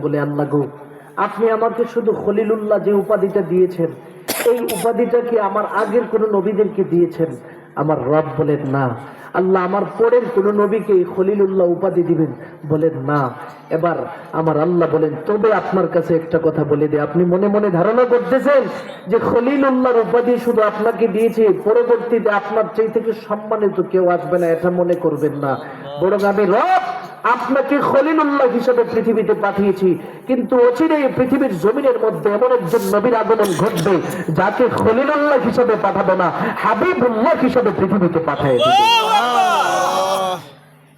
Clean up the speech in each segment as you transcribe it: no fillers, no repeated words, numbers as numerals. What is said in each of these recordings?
বলে, আল্লাহ গো, আপনি আমাকে শুধু খলিলুল্লাহ যে উপাধিটা দিয়েছেন, এই উপাধিটা কি আমার আগের কোন নবীদেরকে দিয়েছেন? আমার রব বলেন না। আল্লাহ আমার পরের কোন নবীকে খলিলুল্লাহ উপাধি দিবেন? বলেন না। এবার আমার আল্লাহ বলেন, তবে আপনার কাছে একটা কথা বলে দে, আপনি মনে মনে ধারণা করতেছেন যে খলিলুল্লাহর উপাধি শুধু আপনাকে দিয়েছে, পরবর্তীতে আপনার চেয়ে থেকে সম্মানিত কেউ আসবে না, এটা মনে করবেন না। বরং আমি রব আপনাকে খলিলুল্লাহ হিসেবে পৃথিবীতে পাঠিয়েছি, কিন্তু অচিরেই পৃথিবীর জমিনের মধ্যে এমন একজন নবীর আগমন ঘটবে যাকে খলিলুল্লাহ হিসেবে পাঠাবো না, হাবিবুল্লাহ হিসেবে পৃথিবীতে পাঠিয়ে দেব।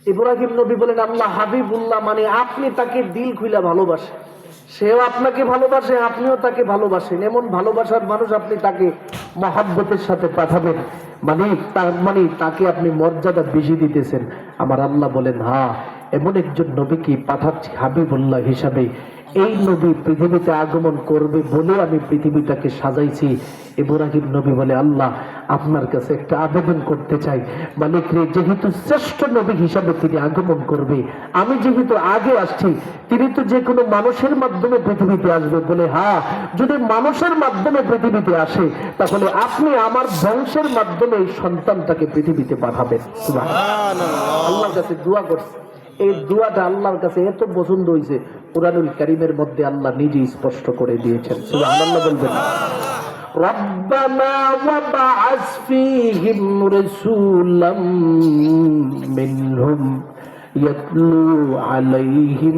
ইব্রাহিম নবী বলেন, আল্লাহ হাবিবুল্লাহ মানে আপনি তাকে দিল খুলে ভালোবাসেন, সেও আপনাকে ভালোবাসে, আপনিও তাকে ভালোবাসেন, এমন ভালোবাসার মানুষ আপনি তাকে মহাব্বতের সাথে পাঠাবেন, মানে তার মানে তাকে আপনি মর্যাদা বেশি দিতেছেন। আমার আল্লাহ বলেন, হ্যাঁ, এমন একজন নবীকে পাঠাচ্ছি হাবিবুল্লাহ হিসাবে। এই নবী পৃথিবীতে আগমন করবে বলে আমি পৃথিবীটাকে সাজাইছি। ইব্রাহিম নবী বলে, আল্লাহ আপনার কাছে একটা আবেদন করতে চাই, মালিক রে, যেহেতু শ্রেষ্ঠ নবী হিসাবে তিনি আগমন করবে, আমি যেহেতু আগে আসছি, তিনি তো যে কোনো মানুষের মাধ্যমে পৃথিবীতে আসবে। বলে, হ্যাঁ, যদি মানুষের মাধ্যমে পৃথিবীতে আসে তাহলে আপনি আমার বংশের মাধ্যমে এই সন্তানটাকে পৃথিবীতে পাঠাবেন। আল্লাহর কাছে দোয়া করছে। এই দোয়াটা আল্লাহর কাছে এত পছন্দ হয়েছে, কুরআনুল কারীমের মধ্যে আল্লাহ নিজেই স্পষ্ট করে দিয়েছেন। সুবহানাল্লাহ বলবেন। রব্বানা ওয়াবআস ফীহিম রাসূলাম মিনহুম ইয়াতলু আলাইহিম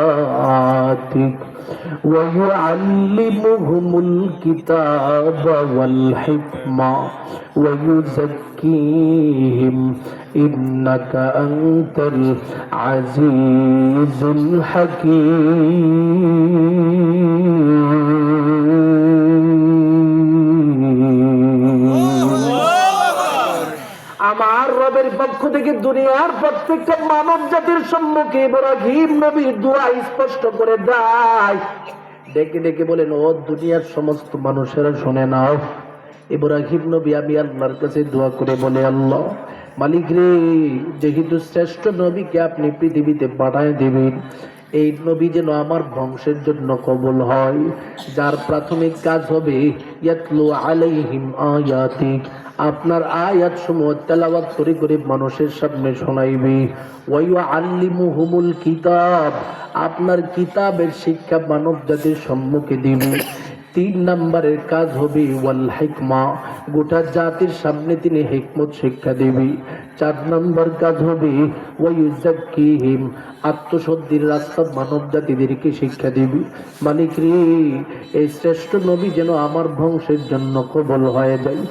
আয়াতিক ওয়া ইউআল্লিমুহুমুল কিতাবা ওয়াল হিকমা ওয়া ইউযাক্কিহিম ইন্নাকা আনতাল আজিজুল হাকীম। আমার রবের পক্ষ থেকে দুনিয়ার প্রত্যেকটা মানব জাতির সম্মুখে ইব্রাহিম নবীর দোয়া স্পষ্ট করে দেয়, ডেকে ডেকে বলেন, ও দুনিয়ার সমস্ত মানুষেরা শুনে নাও। ইব্রাহিম নবী আমি আল্লাহর কাছে দোয়া করে বলে, আল্লাহ মালিক রে, যেহেতু শ্রেষ্ঠ নবীকে আপনি পৃথিবীতে পাঠায় দিবেন, এই নবী যেন আমার বংশের জন্য কবুল হয়, যার প্রাথমিক কাজ হবে ইয়াতলু আলাইহিম আয়াতিক, আপনার আয়াত সমূহ তেলাওয়াত করে করে মানুষের সামনে শোনাইবে, ওয়া ইউআল্লিমুহুমুল কিতাব, আপনার কিতাবের শিক্ষা মানব জাতির সম্মুখে দিবে। 3 নম্বরের কাজ হবে ওয়াল হিকমা, গোটা জাতির সামনে তিনি হিকমত শিক্ষা দেবে। 4 নম্বর কাজ হবে ওয়া ইউযাক্কিহিম, আত্মশুদ্ধির রাস্তা মানব জাতিদেরকে শিক্ষা দিবে। মালিক রে, এই শ্রেষ্ঠ নবী যেন আমার বংশের জন্য কবুল হয়ে যায়।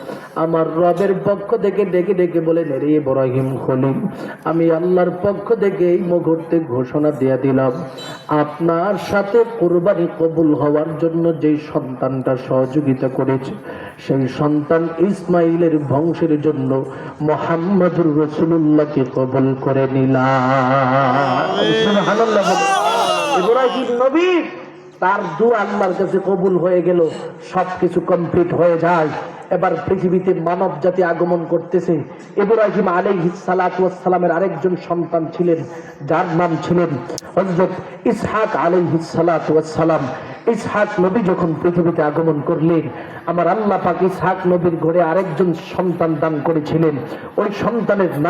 আমার রবের পক্ষ থেকে ডেকে ডেকে বলেন, রে ইব্রাহিম খলিল, আমি আল্লাহর পক্ষ থেকে এই মুহূর্তে ঘোষণা দিয়ে দিলাম, আপনার সাথে কুরবানি কবুল হওয়ার জন্য যেই সন্তানটা সহযোগিতা করেছে, সেই সন্তান ইসমাইলের বংশের জন্য মুহাম্মদুর রাসূলুল্লাহকে কবুল করে নিলাম। সুবহানাল্লাহ। ইব্রাহিম নবী তার দোয়া আল্লাহর কাছে কবুল হয়ে গেল, সবকিছু কমপ্লিট হয়ে যায়। এবার পৃথিবীতে মানব জাতি আগমন করতেছে। ইব্রাহিম আলাইহিস সালাতু ওয়াস সালামের আরেকজন সন্তান ছিলেন, যার নাম ছিলেন হযরত ইসহাক আলাইহিস সালাতু ওয়াস সালাম। ইসহাক নবী যখন পৃথিবীতে আগমন করলেন, আমার আল্লাহ পাক ইসহাক নবীর ঘরে আরেকজন সন্তান দান করেছিলেন। ওই সন্তানের নাম